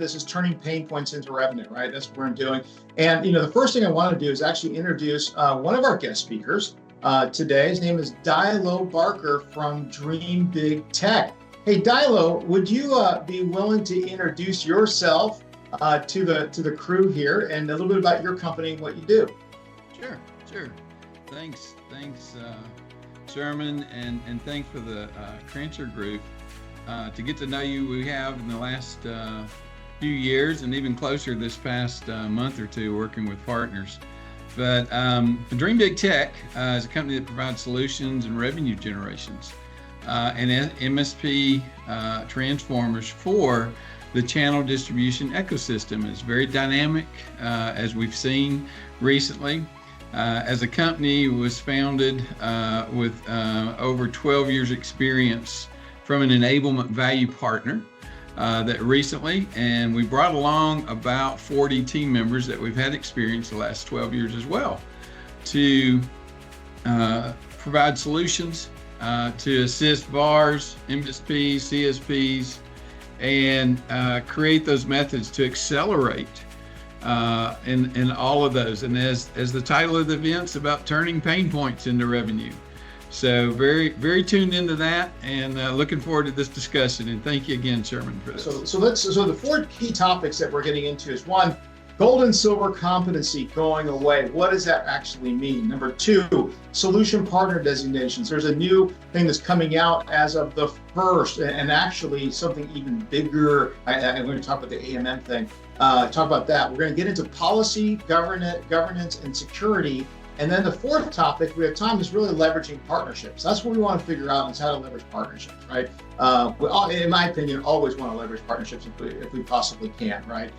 this is turning pain points into revenue, right? That's what we're doing. And the first thing I want to do is actually introduce one of our guest speakers today. His name is Dilo Barker from Dream Big Tech. Hey, Dilo, would you be willing to introduce yourself to the crew here and a little bit about your company and what you do? Sure. Thanks, Sherman, and thanks for the Crancer group. To get to know you, we have in the last few years and even closer this past month or two working with partners. But Dream Big Tech is a company that provides solutions and revenue generations and MSP transformers for the channel distribution ecosystem. It's very dynamic, as we've seen recently. As a company, was founded with over 12 years experience from an enablement value partner that recently, and we brought along about 40 team members that we've had experience the last 12 years as well to provide solutions to assist VARs, MSPs, CSPs, and create those methods to accelerate in all of those. And as the title of the event's about turning pain points into revenue. So very tuned into that, and looking forward to this discussion. And thank you again, Sherman, for this. So the four key topics that we're getting into is one, gold and silver competency going away. What does that actually mean? Number two, solution partner designations. There's a new thing that's coming out as of the 1st, and actually something even bigger. I'm going to talk about the AMM thing. Talk about that. We're going to get into policy, governance, and security. And then the fourth topic, we have time, is really leveraging partnerships. That's what we want to figure out, is how to leverage partnerships, right? In my opinion, always want to leverage partnerships if we possibly can, right?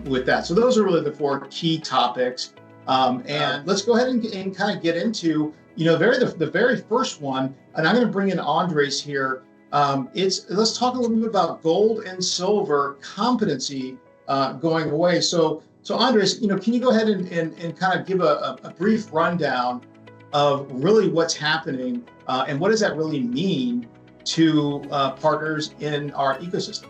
With that. So those are really the four key topics. And let's go ahead and kind of get into, the very first one. And I'm going to bring in Andres here. Let's talk a little bit about gold and silver competency going away. So Andres, can you go ahead and kind of give a brief rundown of really what's happening and what does that really mean to partners in our ecosystem?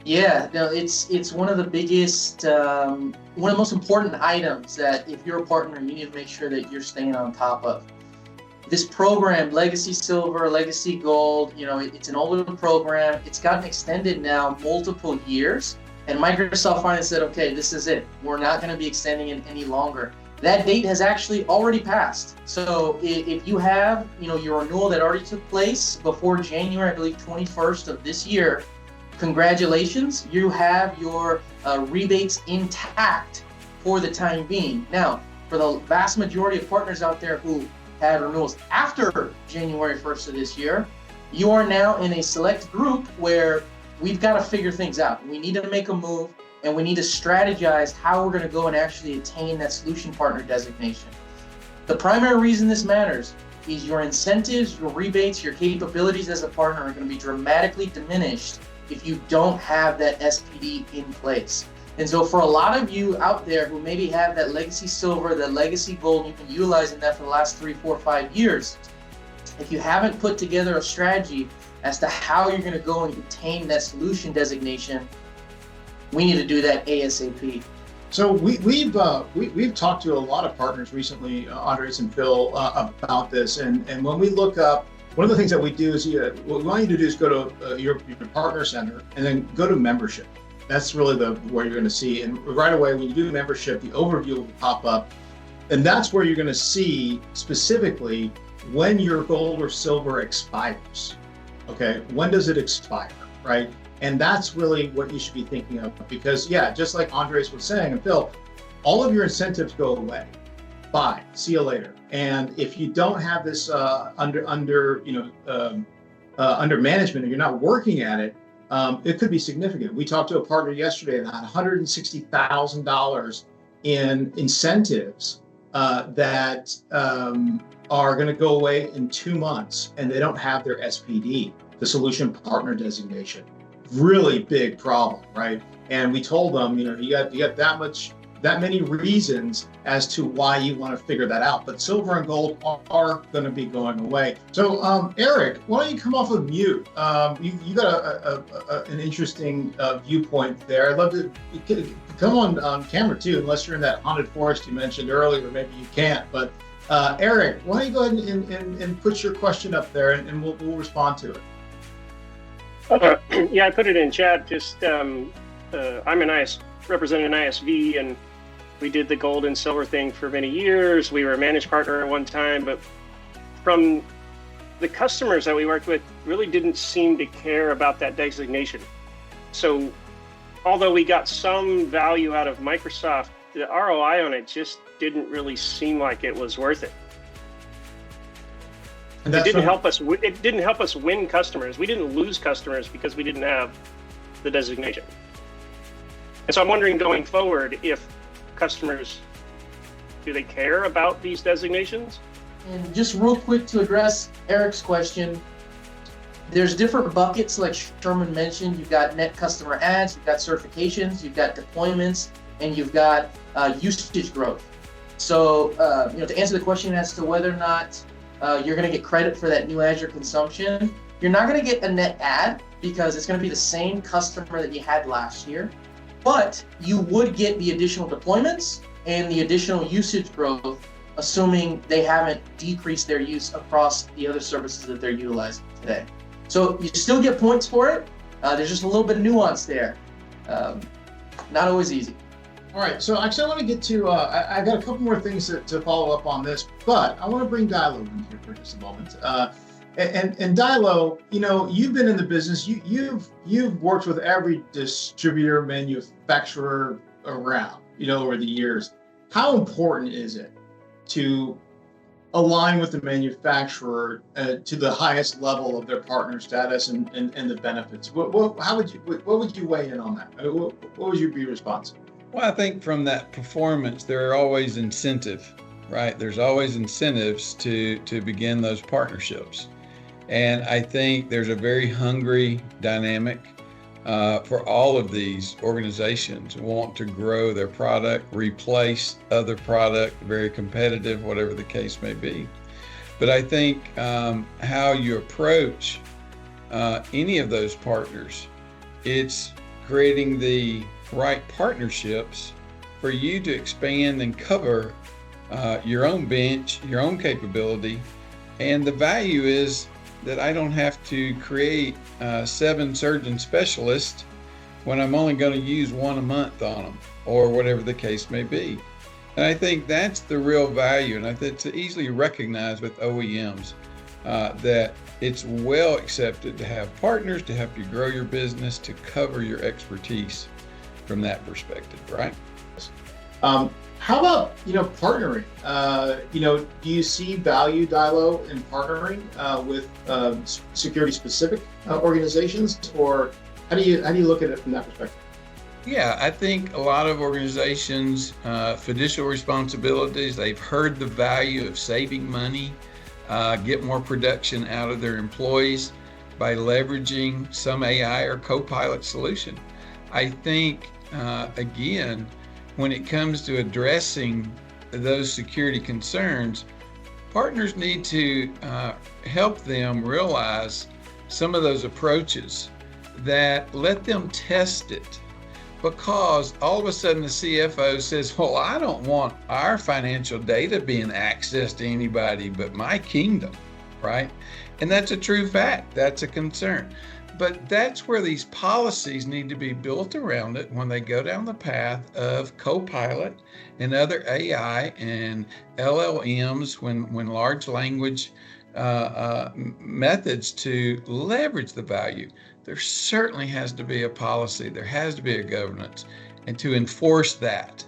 Yeah, no, it's one of the biggest, one of the most important items that if you're a partner, you need to make sure that you're staying on top of. This program, Legacy Silver, Legacy Gold, it's an older program. It's gotten extended now multiple years. And Microsoft finally said, okay, this is it. We're not going to be extending it any longer. That date has actually already passed. So if you have, your renewal that already took place before January, I believe 21st of this year, congratulations, you have your rebates intact for the time being. Now, for the vast majority of partners out there who had renewals after January 1st of this year, you are now in a select group where we've got to figure things out. We need to make a move, and we need to strategize how we're going to go and actually attain that solution partner designation. The primary reason this matters is your incentives, your rebates, your capabilities as a partner are going to be dramatically diminished if you don't have that SPD in place. And so for a lot of you out there who maybe have that Legacy Silver, that Legacy Gold, you've been utilizing that for the last 3, 4, 5 years, if you haven't put together a strategy as to how you're going to go and obtain that solution designation, we need to do that ASAP. So we've talked to a lot of partners recently, Andres and Phil, about this. And when we look up, one of the things that we do is what we want you to do is go to your partner center and then go to membership. That's really where you're going to see. And right away, when you do membership, the overview will pop up, and that's where you're going to see specifically when your gold or silver expires. Okay, when does it expire, right? And that's really what you should be thinking of, because just like Andres was saying, and Phil, all of your incentives go away. Bye, see you later. And if you don't have this under management, and you're not working at it, it could be significant. We talked to a partner yesterday that had $160,000 in incentives that are going to go away in 2 months, and they don't have their SPD, the solution partner designation. Really big problem, right? And we told them, you got that much that many reasons as to why you want to figure that out. But silver and gold are going to be going away. So, Eric, why don't you come off of mute? You got an interesting viewpoint there. I'd love to come on camera too, unless you're in that haunted forest you mentioned earlier. Maybe you can't. But Eric, why don't you go ahead and put your question up there, and we'll respond to it. Yeah, I put it in chat. Just I'm represent an ISV, and we did the gold and silver thing for many years. We were a managed partner at one time, but from the customers that we worked with really didn't seem to care about that designation. So although we got some value out of Microsoft, the ROI on it just didn't really seem like it was worth it. And it didn't help us. It didn't help us win customers. We didn't lose customers because we didn't have the designation. And so I'm wondering, going forward, if customers, do they care about these designations? And just real quick to address Eric's question, there's different buckets like Sherman mentioned. You've got net customer adds, you've got certifications, you've got deployments, and you've got usage growth. So to answer the question as to whether or not you're going to get credit for that new Azure consumption, you're not going to get a net add because it's going to be the same customer that you had last year. But you would get the additional deployments and the additional usage growth, assuming they haven't decreased their use across the other services that they're utilizing today. So you still get points for it. There's just a little bit of nuance there. Not always easy. All right, so actually I want to get to, I got a couple more things to follow up on this, but I want to bring Dilo in here for just a moment. And Dilo, you've been in the business. You've worked with every distributor, manufacturer around, over the years. How important is it to align with the manufacturer to the highest level of their partner status and the benefits? What would you weigh in on that? What would you be responsive? Well, I think from that performance, there are always incentive, right? There's always incentives to begin those partnerships. And I think there's a very hungry dynamic for all of these organizations who want to grow their product, replace other product, very competitive, whatever the case may be. But I think how you approach any of those partners, it's creating the right partnerships for you to expand and cover your own bench, your own capability. And the value is that I don't have to create 7 surgeon specialists when I'm only going to use 1 a month on them, or whatever the case may be. And I think that's the real value, and I think it's easily recognized with OEMs that it's well accepted to have partners to help you grow your business, to cover your expertise from that perspective, right? How about, partnering? Do you see value, Dilo, in partnering with security-specific organizations, or how do you look at it from that perspective? Yeah, I think a lot of organizations, fiduciary responsibilities, they've heard the value of saving money, get more production out of their employees by leveraging some AI or co-pilot solution. I think, again, when it comes to addressing those security concerns, partners need to help them realize some of those approaches that let them test it. Because all of a sudden the CFO says, well, I don't want our financial data being accessed to anybody but my kingdom, right? And that's a true fact. That's a concern. But that's where these policies need to be built around it when they go down the path of Copilot and other AI and LLMs, when large language methods to leverage the value. There certainly has to be a policy, there has to be a governance, and to enforce that.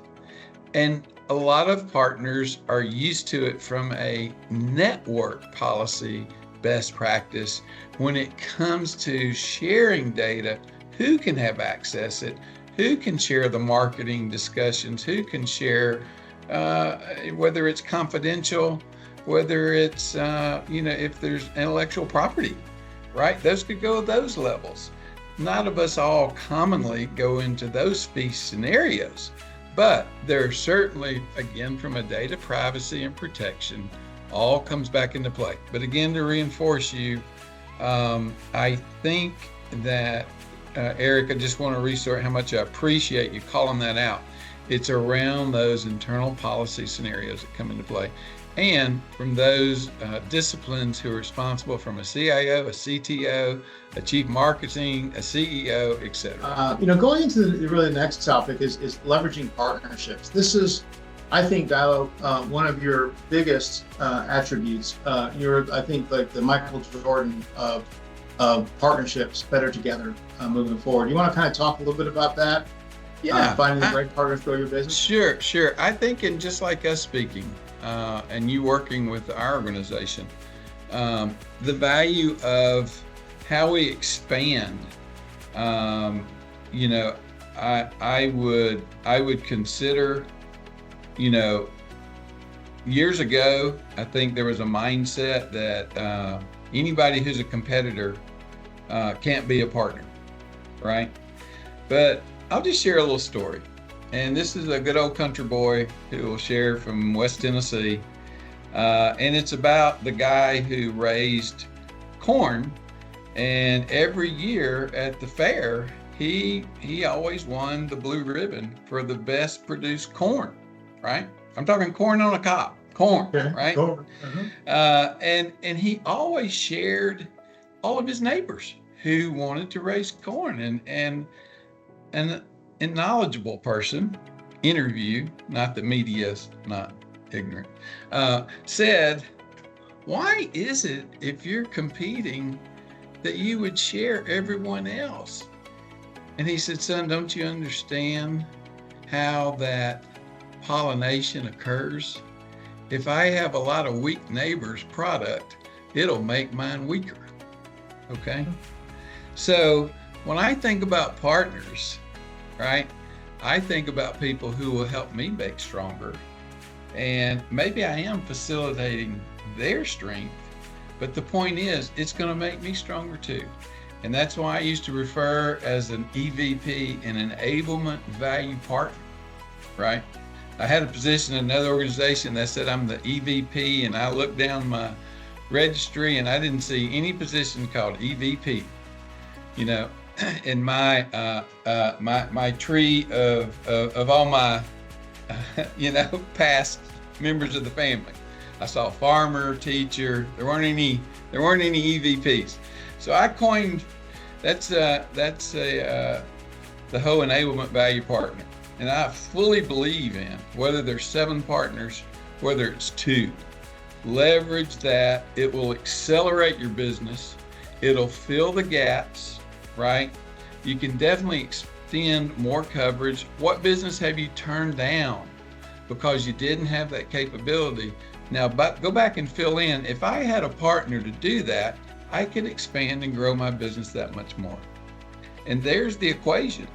And a lot of partners are used to it from a network policy best practice. When it comes to sharing data, who can have access it, who can share the marketing discussions, who can share whether it's confidential, whether it's if there's intellectual property, right? Those could go at those levels. None of us all commonly go into those scenarios, But there's certainly, again, from a data privacy and protection, all comes back into play. But again, to reinforce you, I think that, Eric, I just want to resort how much I appreciate you calling that out. It's around those internal policy scenarios that come into play. And from those disciplines who are responsible, from a CIO, a CTO, a chief marketing, a CEO, et cetera. Going into the really next topic is leveraging partnerships. This is, I think, Diallo, one of your biggest attributes. You're, I think, like the Michael Jordan of partnerships, better together moving forward. You want to kind of talk a little bit about that? Yeah. Finding the right partners to grow your business? Sure. I think, and just like us speaking, and you working with our organization, the value of how we expand, I would consider, years ago, I think there was a mindset that anybody who's a competitor can't be a partner, right? But I'll just share a little story. And this is a good old country boy who will share from West Tennessee. And it's about the guy who raised corn. And every year at the fair, he always won the blue ribbon for the best produced corn, right? I'm talking corn on a cob, corn, right? Corn. And he always shared all of his neighbors who wanted to raise corn. And a knowledgeable person interview, not the media's not ignorant, said, why is it if you're competing that you would share everyone else? And he said, son, don't you understand how that pollination occurs? If I have a lot of weak neighbors' product, it'll make mine weaker, okay? So when I think about partners, right, I think about people who will help me make stronger. And maybe I am facilitating their strength, but the point is, it's going to make me stronger too. And that's why I used to refer as an EVP, an enablement value partner, right? I had a position in another organization that said I'm the EVP, and I looked down my registry and I didn't see any position called EVP. In my my tree of all my past members of the family, I saw farmer, teacher. There weren't any EVPs. So I coined that's the whole enablement value partner, and I fully believe in, whether there's 7 partners, whether it's 2, leverage that. It will accelerate your business. It'll fill the gaps. Right? You can definitely extend more coverage. What business have you turned down because you didn't have that capability? Now, go back and fill in. If I had a partner to do that, I could expand and grow my business that much more. And there's the equation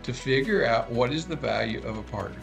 to figure out what is the value of a partner.